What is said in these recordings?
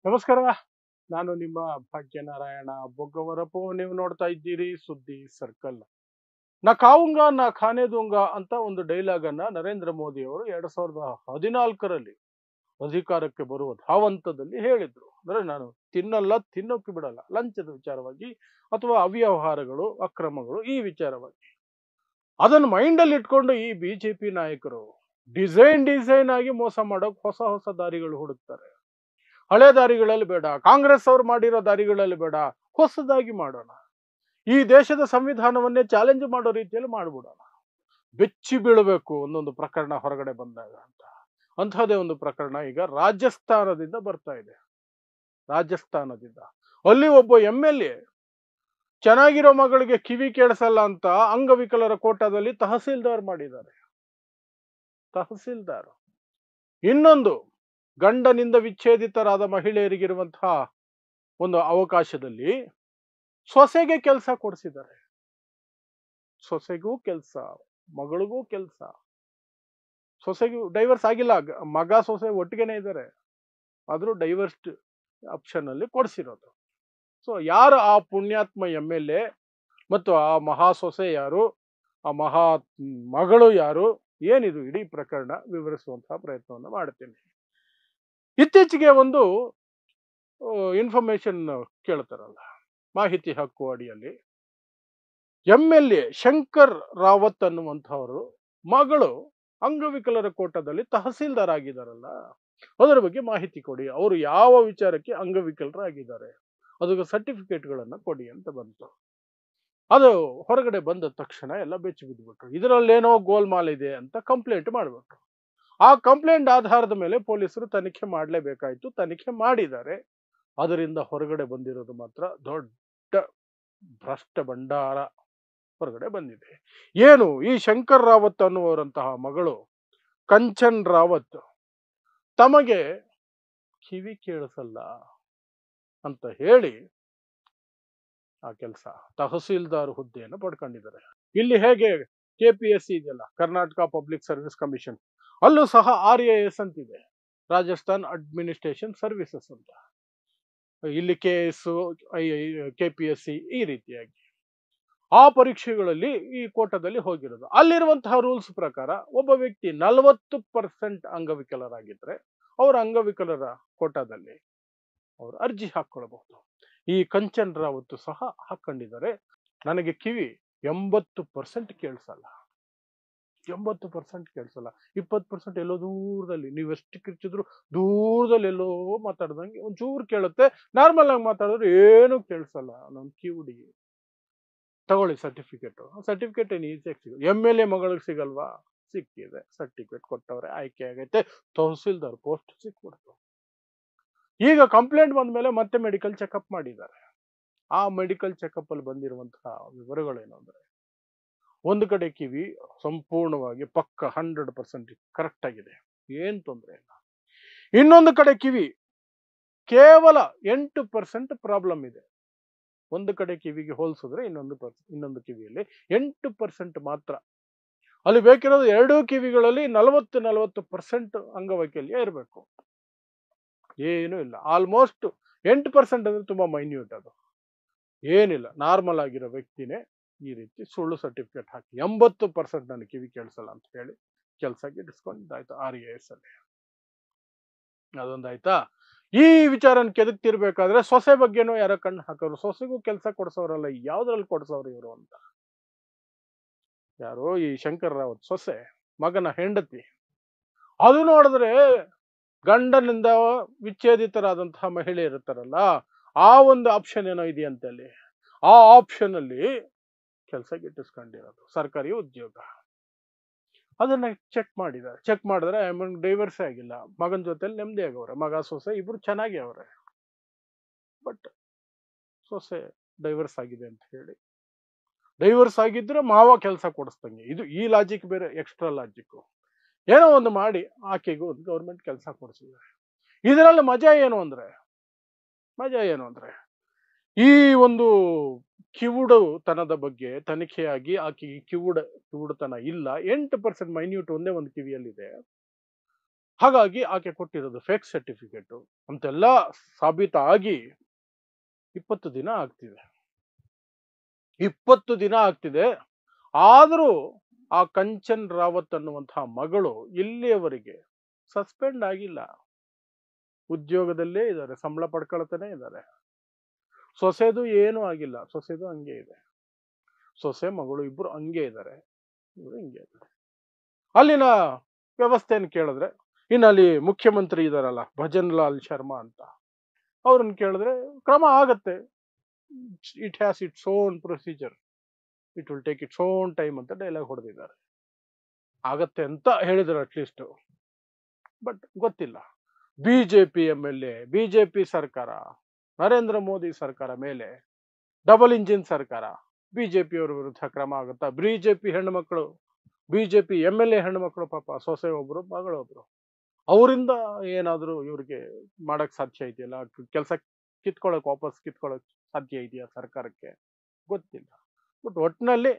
ನಮಸ್ಕಾರ. ನಾನು ನಿಮ್ಮ ಭಾಗ್ಯನಾರಾಯಣ ಬೊಗ್ಗವರಪು. ನೀವು ನೋಡ್ತಾ ಇದ್ದೀರಿ ಸುದ್ದಿ ಸರ್ಕಲ್. ನಾ ಕಾವುಂಗ ನಾ ಖಾನೆ ದೂಂಗ ಅಂತ ಒಂದು ಡೈಲಾಗ್ ಅನ್ನ ನರೇಂದ್ರ ಮೋದಿ ಅವರು 2014ರಲ್ಲಿ ಅಧಿಕಾರಕ್ಕೆ ಬರುವ ಧಾವಂತದಲ್ಲಿ ಹೇಳಿದ್ರು. ಅಂದ್ರೆ ನಾನು ತಿನ್ನಲ್ಲ, ತಿನ್ನೋಕೆ ಬಿಡಲ್ಲ, ಲಂಚದ ವಿಚಾರವಾಗಿ ಅಥವಾ ಅವ್ಯವಹಾರಗಳು, ಅಕ್ರಮಗಳು ಈ ವಿಚಾರವಾಗಿ. ಅದನ್ನು ಮೈಂಡಲ್ಲಿ ಇಟ್ಕೊಂಡು ಈ ಬಿಜೆಪಿ ನಾಯಕರು ಡಿಸೈನ್ ಆಗಿ ಮೋಸ ಮಾಡೋಕೆ ಹೊಸ ಹೊಸ ದಾರಿಗಳು ಹುಡುಕ್ತಾರೆ. ಹಳೆ ದಾರಿಗಳಲ್ಲಿ ಬೇಡ, ಕಾಂಗ್ರೆಸ್ ಅವರು ಮಾಡಿರೋ ದಾರಿಗಳಲ್ಲಿ ಬೇಡ, ಹೊಸದಾಗಿ ಮಾಡೋಣ. ಈ ದೇಶದ ಸಂವಿಧಾನವನ್ನೇ ಚಾಲೆಂಜ್ ಮಾಡೋ ರೀತಿಯಲ್ಲಿ ಮಾಡ್ಬಿಡೋಣ. ಬೆಚ್ಚಿ ಬೀಳಬೇಕು ಒಂದೊಂದು ಪ್ರಕರಣ ಹೊರಗಡೆ ಬಂದಾಗ ಅಂತ. ಅಂಥದ್ದೇ ಒಂದು ಪ್ರಕರಣ ಈಗ ರಾಜಸ್ಥಾನದಿಂದ ಬರ್ತಾ ಇದೆ. ರಾಜಸ್ಥಾನದಿಂದ ಅಲ್ಲಿ ಒಬ್ಬ MLA ಚೆನ್ನಾಗಿರೋ ಮಗಳಿಗೆ ಕಿವಿ ಕೇಳಿಸಲ್ಲ ಅಂತ ಅಂಗವಿಕಲರ ಕೋಟಾದಲ್ಲಿ ತಹಸೀಲ್ದಾರ್ ಮಾಡಿದ್ದಾರೆ. ತಹಸೀಲ್ದಾರ್. ಇನ್ನೊಂದು, ಗಂಡನಿಂದ ವಿಚ್ಛೇದಿತರಾದ ಮಹಿಳೆಯರಿಗಿರುವಂತಹ ಒಂದು ಅವಕಾಶದಲ್ಲಿ ಸೊಸೆಗೆ ಕೆಲಸ ಕೊಡಿಸಿದ್ದಾರೆ. ಸೊಸೆಗೂ ಕೆಲಸ, ಮಗಳಿಗೂ ಕೆಲಸ. ಸೊಸೆಗೂ ಡೈವರ್ಸ್ ಆಗಿಲ್ಲ, ಮಗ ಸೊಸೆ ಒಟ್ಟಿಗೆನೆ ಇದ್ದಾರೆ, ಆದ್ರೂ ಡೈವರ್ಸ್ ಆಪ್ಷನ್ ಅಲ್ಲಿ ಕೊಡಿಸಿರೋದು. ಸೊ ಯಾರು ಆ ಪುಣ್ಯಾತ್ಮ MLA ಮತ್ತು ಆ ಮಹಾ ಸೊಸೆ ಯಾರು, ಆ ಮಹಾ ಮಗಳು ಯಾರು, ಏನಿದು ಇಡೀ ಪ್ರಕರಣ ವಿವರಿಸುವಂತಹ ಪ್ರಯತ್ನವನ್ನು ಮಾಡ್ತೀನಿ. ಇತ್ತೀಚೆಗೆ ಒಂದು ಇನ್ಫಾರ್ಮೇಶನ್ ಕೇಳ್ತಾರಲ್ಲ, ಮಾಹಿತಿ ಹಕ್ಕು ಅಡಿಯಲ್ಲಿ MLA ಶಂಕರ್ ರಾವತ್ ಅನ್ನುವಂಥವರು ಮಗಳು ಅಂಗವಿಕಲರ ಕೋಟಾದಲ್ಲಿ ತಹಸೀಲ್ದಾರ್ ಆಗಿದ್ದಾರಲ್ಲ, ಅದರ ಬಗ್ಗೆ ಮಾಹಿತಿ ಕೊಡಿ. ಅವರು ಯಾವ ವಿಚಾರಕ್ಕೆ ಅಂಗವಿಕಲರಾಗಿದ್ದಾರೆ, ಅದಕ್ಕೆ ಸರ್ಟಿಫಿಕೇಟ್ಗಳನ್ನು ಕೊಡಿ ಅಂತ ಬಂತು. ಅದು ಹೊರಗಡೆ ಬಂದ ತಕ್ಷಣ ಎಲ್ಲ ಬೆಚ್ಚಿ ಬಿದ್ದುಬಿಟ್ರು. ಇದರಲ್ಲೇನೋ ಗೋಲ್ಮಾಲ್ ಇದೆ ಅಂತ ಕಂಪ್ಲೇಂಟ್ ಮಾಡಿಬಿಟ್ರು. ಆ ಕಂಪ್ಲೇಂಟ್ ಆಧಾರದ ಮೇಲೆ ಪೊಲೀಸರು ತನಿಖೆ ಮಾಡಲೇಬೇಕಾಯ್ತು. ತನಿಖೆ ಮಾಡಿದ್ದಾರೆ. ಅದರಿಂದ ಹೊರಗಡೆ ಬಂದಿರೋದು ಮಾತ್ರ ದೊಡ್ಡ ಭ್ರಷ್ಟ ಭಂಡಾರ ಹೊರಗಡೆ ಬಂದಿದೆ. ಏನು, ಈ ಶಂಕರ್ ರಾವತ್ ಅನ್ನುವರಂತಹ ಮಗಳು ಕಂಚನ್ ರಾವತ್ ತಮಗೆ ಕಿವಿ ಕೇಳಿಸಲ್ಲ ಅಂತ ಹೇಳಿ ಆ ಕೆಲಸ ತಹಸೀಲ್ದಾರ್ ಹುದ್ದೆಯನ್ನು ಪಡ್ಕೊಂಡಿದ್ದಾರೆ. ಇಲ್ಲಿ ಹೇಗೆ KPSC ಇದೆಯಲ್ಲ, ಕರ್ನಾಟಕ ಪಬ್ಲಿಕ್ ಸರ್ವಿಸ್ ಕಮಿಷನ್, ಅಲ್ಲೂ ಸಹ RAS ಅಂತಿದೆ, ರಾಜಸ್ಥಾನ್ ಅಡ್ಮಿನಿಸ್ಟ್ರೇಷನ್ ಸರ್ವಿಸಸ್ ಅಂತ. ಇಲ್ಲಿ KS, KPSC ಈ ರೀತಿಯಾಗಿ ಆ ಪರೀಕ್ಷೆಗಳಲ್ಲಿ ಈ ಕೋಟಾದಲ್ಲಿ ಹೋಗಿರೋದು. ಅಲ್ಲಿರುವಂತಹ ರೂಲ್ಸ್ ಪ್ರಕಾರ ಒಬ್ಬ ವ್ಯಕ್ತಿ 40% ಅಂಗವಿಕಲರಾಗಿದ್ರೆ ಅವರ ಅಂಗವಿಕಲರ ಕೋಟಾದಲ್ಲಿ ಅವರು ಅರ್ಜಿ ಹಾಕೊಳ್ಬಹುದು. ಈ ಕಂಚನ್ ರಾವತ್ ಸಹ ಹಾಕೊಂಡಿದ್ದಾರೆ. ನನಗೆ ಕಿವಿ 80% ಕೇಳಿಸಲ್ಲ, 80% ಕೇಳಿಸಲ್ಲ, 20% ಎಲ್ಲೋ ದೂರದಲ್ಲಿ, ನೀವು ಎಷ್ಟು ಕಿರ್ಚಿದ್ರು ದೂರದಲ್ಲಿ ಎಲ್ಲೋ ಮಾತಾಡ್ದಂಗೆ ಒಂಚೂರು ಕೇಳುತ್ತೆ. ನಾರ್ಮಲ್ ಆಗಿ ಮಾತಾಡಿದ್ರೆ ಏನು ಕೇಳಿಸಲ್ಲ. ನನ್ನ ಕಿವುಡಿ. ತಗೊಳ್ಳಿ ಸರ್ಟಿಫಿಕೇಟ್. ಸರ್ಟಿಫಿಕೇಟ್ ಏನು ಈಸಿಯಾಗಿ ಸಿಗುತ್ತೆ. MLA ಮಗಳಿಗೆ ಸಿಗಲ್ವಾ? ಸಿಕ್ಕಿದೆ, ಸರ್ಟಿಫಿಕೇಟ್ ಕೊಟ್ಟವ್ರೆ, ಆಯ್ಕೆ ಆಗೈತೆ, ತಹಸೀಲ್ದಾರ್ ಪೋಸ್ಟ್ ಸಿಕ್ಬಿಡ್ತು. ಈಗ ಕಂಪ್ಲೇಂಟ್ ಬಂದ ಮೇಲೆ ಮತ್ತೆ ಮೆಡಿಕಲ್ ಚೆಕಪ್ ಮಾಡಿದ್ದಾರೆ. ಆ ಮೆಡಿಕಲ್ ಚೆಕಪ್ ಅಲ್ಲಿ ಬಂದಿರುವಂತಹ ವಿವರಗಳೇನು ಅಂದ್ರೆ, ಒಂದು ಕಡೆ ಕಿವಿ ಸಂಪೂರ್ಣವಾಗಿ ಪಕ್ಕ 100% ಕರೆಕ್ಟ್ ಆಗಿದೆ, ಏನ್ ತೊಂದರೆ ಇಲ್ಲ. ಇನ್ನೊಂದು ಕಡೆ ಕಿವಿ ಕೇವಲ 8% ಪ್ರಾಬ್ಲಮ್ ಇದೆ. ಒಂದು ಕಡೆ ಕಿವಿಗೆ ಹೋಲಿಸಿದ್ರೆ ಇನ್ನೊಂದು ಕಿವಿಯಲ್ಲಿ 8% ಮಾತ್ರ. ಅಲ್ಲಿ ಬೇಕಿರೋದು ಎರಡೂ ಕಿವಿಗಳಲ್ಲಿ 40% ಅಂಗವೈಕಲ್ಯ ಇರಬೇಕು. ಏನೂ ಇಲ್ಲ. ಆಲ್ಮೋಸ್ಟ್ 8% ಅಂದ್ರೆ ತುಂಬಾ ಮೈನ್ಯೂಟ್. ಅದು ಏನಿಲ್ಲ, ನಾರ್ಮಲ್ ಆಗಿರೋ ವ್ಯಕ್ತಿನೇ ಈ ರೀತಿ ಸುಳ್ಳು ಸರ್ಟಿಫಿಕೇಟ್ ಹಾಕಿ 80% ನನ್ನ ಕಿವಿ ಕೇಳಿಸಲ್ಲ ಅಂತ ಹೇಳಿ ಕೆಲಸಕ್ಕೆ ಇಡಿಸ್ಕೊಂಡಿದ್ದಾಯ್ತು RAS ಅಲ್ಲಿ. ಅದೊಂದಾಯ್ತಾ. ಈ ವಿಚಾರನ ಕೆದಕ್ತಿರ್ಬೇಕಾದ್ರೆ ಸೊಸೆ ಬಗ್ಗೆನೂ ಯಾರೋ ಕಣ್ಣು ಹಾಕೋರು. ಸೊಸೆಗೂ ಕೆಲಸ ಕೊಡ್ಸೋರಲ್ಲ, ಯಾವ್ದ್ರಲ್ಲಿ ಕೊಡ್ಸೋರು ಇವರು ಅಂತ. ಯಾರೋ ಈ ಶಂಕರ್ ರಾವತ್ ಸೊಸೆ, ಮಗನ ಹೆಂಡತಿ. ಅದು ನೋಡಿದ್ರೆ ಗಂಡನಿಂದ ವಿಚ್ಛೇದಿತರಾದಂತಹ ಮಹಿಳೆ ಇರ್ತಾರಲ್ಲ, ಆ ಒಂದು ಆಪ್ಷನ್ ಏನೋ ಇದೆಯಂತೆ ಅಲ್ಲಿ. ಆ ಆಪ್ಷನ್ ಅಲ್ಲಿ ಕೆಲಸ ಗಿಟ್ಟಿಸ್ಕೊಂಡಿರೋದು, ಸರ್ಕಾರಿ ಉದ್ಯೋಗ. ಅದನ್ನ ಚೆಕ್ ಮಾಡಿದ್ದಾರೆ. ಚೆಕ್ ಮಾಡಿದ್ರೆ ಡೈವರ್ಸೇ ಆಗಿಲ್ಲ, ಮಗನ ಜೊತೆಲಿ ನೆಮ್ಮದಿ ಆಗವ್ರೆ. ಮಗ ಸೊಸೆ ಇಬ್ರು ಚೆನ್ನಾಗಿ ಅವ್ರೆ. ಬಟ್ ಸೊಸೆ ಡೈವರ್ಸ್ ಆಗಿದೆ ಅಂತ ಹೇಳಿ, ಡೈವರ್ಸ್ ಆಗಿದ್ರೆ ಮಾವ ಕೆಲಸ ಕೊಡಿಸ್ದಂಗೆ. ಇದು ಈ ಲಾಜಿಕ್ ಬೇರೆ, ಎಕ್ಸ್ಟ್ರಾ ಲಾಜಿಕ್. ಏನೋ ಒಂದು ಮಾಡಿ ಆಕೆಗೂ ಒಂದು ಗೌರ್ಮೆಂಟ್ ಕೆಲಸ ಕೊಡಿಸಿದ್ದಾರೆ. ಇದರಲ್ಲಿ ಮಜಾ ಏನು ಅಂದ್ರೆ ಈ ಒಂದು ಕಿವುಡುತನದ ಬಗ್ಗೆ ತನಿಖೆಯಾಗಿ ಆಕೆಗೆ ಕಿವುಡುತನ ಇಲ್ಲ, 8% ಮೈನ್ಯೂಟ್ ಒಂದೇ ಒಂದು ಕಿವಿಯಲ್ಲಿದೆ. ಹಾಗಾಗಿ ಆಕೆ ಕೊಟ್ಟಿರೋದು ಫೇಕ್ ಸರ್ಟಿಫಿಕೇಟ್ ಅಂತೆಲ್ಲ ಸಾಬೀತಾಗಿ 20 ದಿನ ಆಗ್ತಿದೆ. 20 ದಿನ ಆಗ್ತಿದೆ. ಆದರೂ ಆ ಕಂಚನ್ ರಾವತ್ ಅನ್ನುವಂತಹ ಮಗಳು ಇಲ್ಲಿಯವರೆಗೆ ಸಸ್ಪೆಂಡ್ ಆಗಿಲ್ಲ. ಉದ್ಯೋಗದಲ್ಲೇ ಇದ್ದಾರೆ, ಸಂಬಳ ಪಡ್ಕೊಳ್ತಾನೆ ಇದ್ದಾರೆ. ಸೊಸೆದು ಏನೂ ಆಗಿಲ್ಲ, ಸೊಸೆದು ಹಂಗೆ ಇದೆ. ಸೊಸೆ ಮಗಳು ಇಬ್ರು ಹಂಗೆ ಇದ್ದಾರೆ, ಇವರು ಹಿಂಗೆ ಇದ್ದಾರೆ. ಅಲ್ಲಿನ ವ್ಯವಸ್ಥೆಯನ್ನು ಕೇಳಿದ್ರೆ, ಇನ್ನು ಅಲ್ಲಿ ಮುಖ್ಯಮಂತ್ರಿ ಇದಾರಲ್ಲ ಭಜನ್ ಲಾಲ್ ಶರ್ಮಾ ಅಂತ, ಅವ್ರನ್ನ ಕೇಳಿದ್ರೆ ಕ್ರಮ ಆಗತ್ತೆ, it has its own procedure, it will take its own time ಅಂತ ಡೈಲಾಗ್ ಹೊಡೆದಿದ್ದಾರೆ. ಆಗತ್ತೆ ಅಂತ ಹೇಳಿದ್ರು ಅಟ್ಲೀಸ್ಟ್, ಬಟ್ ಗೊತ್ತಿಲ್ಲ. ಬಿಜೆಪಿ MLA, ಬಿಜೆಪಿ ಸರ್ಕಾರ, ನರೇಂದ್ರ ಮೋದಿ ಸರ್ಕಾರ ಮೇಲೆ ಡಬಲ್ ಇಂಜಿನ್ ಸರ್ಕಾರ, ಬಿಜೆಪಿಯವರ ವಿರುದ್ಧ ಕ್ರಮ ಆಗುತ್ತಾ? ಬಿಜೆಪಿ ಹೆಣ್ಣುಮಕ್ಕಳು, ಬಿಜೆಪಿ MLA ಹೆಣ್ಣುಮಕ್ಕಳು, ಪಾಪ ಸೊಸೆ ಒಬ್ರು ಮಗಳೊಬ್ರು, ಅವರಿಂದ ಏನಾದರೂ ಇವ್ರಿಗೆ ಮಾಡಕ್ ಸಾಧ್ಯ ಇದೆಯಲ್ಲ? ಕೆಲಸ ಕಿತ್ಕೊಳ್ಳೋಕೆ, ವಾಪಸ್ ಕಿತ್ಕೊಳ್ಳೋಕೆ ಸಾಧ್ಯ ಇದೆಯಾ ಸರ್ಕಾರಕ್ಕೆ? ಗೊತ್ತಿಲ್ಲ. ಬಟ್ ಒಟ್ಟಿನಲ್ಲಿ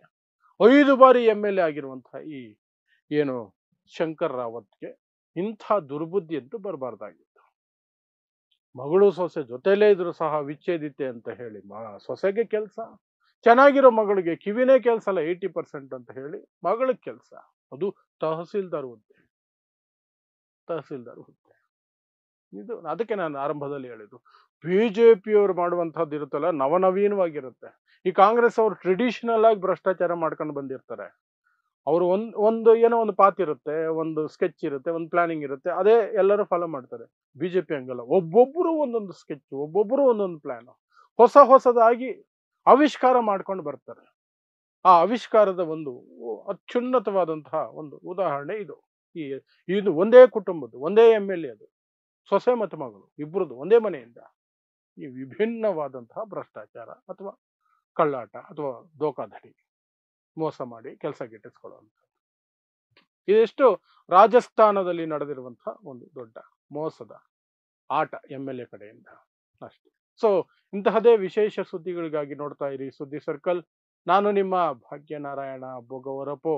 5 ಬಾರಿ MLA ಆಗಿರುವಂತಹ ಈ ಏನು ಶಂಕರ್ ರಾವತ್ಗೆ ಇಂಥ ದುರ್ಬುದ್ಧಿ ಅಂತೂ ಬರಬಾರ್ದಾಗಿತ್ತು. ಮಗಳು ಸೊಸೆ ಜೊತೆಲೇ ಇದ್ರು ಸಹ ವಿಚ್ಛೇದಿತೆ ಅಂತ ಹೇಳಿ ಸೊಸೆಗೆ ಕೆಲಸ, ಚೆನ್ನಾಗಿರೋ ಮಗಳಿಗೆ ಕಿವಿನೇ ಕೆಲಸಲ್ಲ 80% ಅಂತ ಹೇಳಿ ಮಗಳಿಗೆ ಕೆಲಸ, ಅದು ತಹಸೀಲ್ದಾರ್ ಹುದ್ದೆ. ತಹಸೀಲ್ದಾರ್ ಹುದ್ದೆ ಇದು. ಅದಕ್ಕೆ ನಾನು ಆರಂಭದಲ್ಲಿ ಹೇಳಿದ್ದು, ಬಿಜೆಪಿಯವರು ಮಾಡುವಂತಹದ್ದು ಇರುತ್ತಲ್ಲ ನವನವೀನವಾಗಿರುತ್ತೆ. ಈ ಕಾಂಗ್ರೆಸ್ ಅವರು ಟ್ರೆಡಿಷನಲ್ ಆಗಿ ಭ್ರಷ್ಟಾಚಾರ ಮಾಡ್ಕೊಂಡು ಬಂದಿರ್ತಾರೆ. ಅವರು ಒಂದು ಏನೋ ಒಂದು ಪಾತ್ ಇರುತ್ತೆ, ಒಂದು ಸ್ಕೆಚ್ ಇರುತ್ತೆ, ಒಂದು ಪ್ಲಾನಿಂಗ್ ಇರುತ್ತೆ, ಅದೇ ಎಲ್ಲರೂ ಫಾಲೋ ಮಾಡ್ತಾರೆ. ಬಿಜೆಪಿ ಹಂಗಲ್ಲ, ಒಬ್ಬೊಬ್ರು ಒಂದೊಂದು ಸ್ಕೆಚ್, ಒಬ್ಬೊಬ್ರು ಒಂದೊಂದು ಪ್ಲಾನ್, ಹೊಸದಾಗಿ ಆವಿಷ್ಕಾರ ಮಾಡ್ಕೊಂಡು ಬರ್ತಾರೆ. ಆ ಆವಿಷ್ಕಾರದ ಒಂದು ಅತ್ಯುನ್ನತವಾದಂತಹ ಒಂದು ಉದಾಹರಣೆ ಇದು. ಇದು ಒಂದೇ ಕುಟುಂಬದ್ದು, ಒಂದೇ MLA, ಅದು ಸೊಸೆ ಮತ್ತು ಮಗಳು ಇಬ್ಬರದು ಒಂದೇ ಮನೆಯಿಂದ ಈ ವಿಭಿನ್ನವಾದಂತಹ ಭ್ರಷ್ಟಾಚಾರ ಅಥವಾ ಕಳ್ಳಾಟ ಅಥವಾ ದೋಖಾಧಡಿ, ಮೋಸ ಮಾಡಿ ಕೆಲಸ ಗಿಟ್ಟಿಸ್ಕೊಳ್ಳುವಂಥದ್ದು. ಇದೆಷ್ಟು ರಾಜಸ್ಥಾನದಲ್ಲಿ ನಡೆದಿರುವಂತಹ ಒಂದು ದೊಡ್ಡ ಮೋಸದ ಆಟ MLA ಕಡೆಯಿಂದ ಅಷ್ಟೇ. ಸೊ ಇಂತಹದೇ ವಿಶೇಷ ಸುದ್ದಿಗಳಿಗಾಗಿ ನೋಡ್ತಾ ಇರಿ ಸುದ್ದಿ ಸರ್ಕಲ್. ನಾನು ನಿಮ್ಮ ಭಾಗ್ಯನಾರಾಯಣ ಬೊಗವರಪೋ.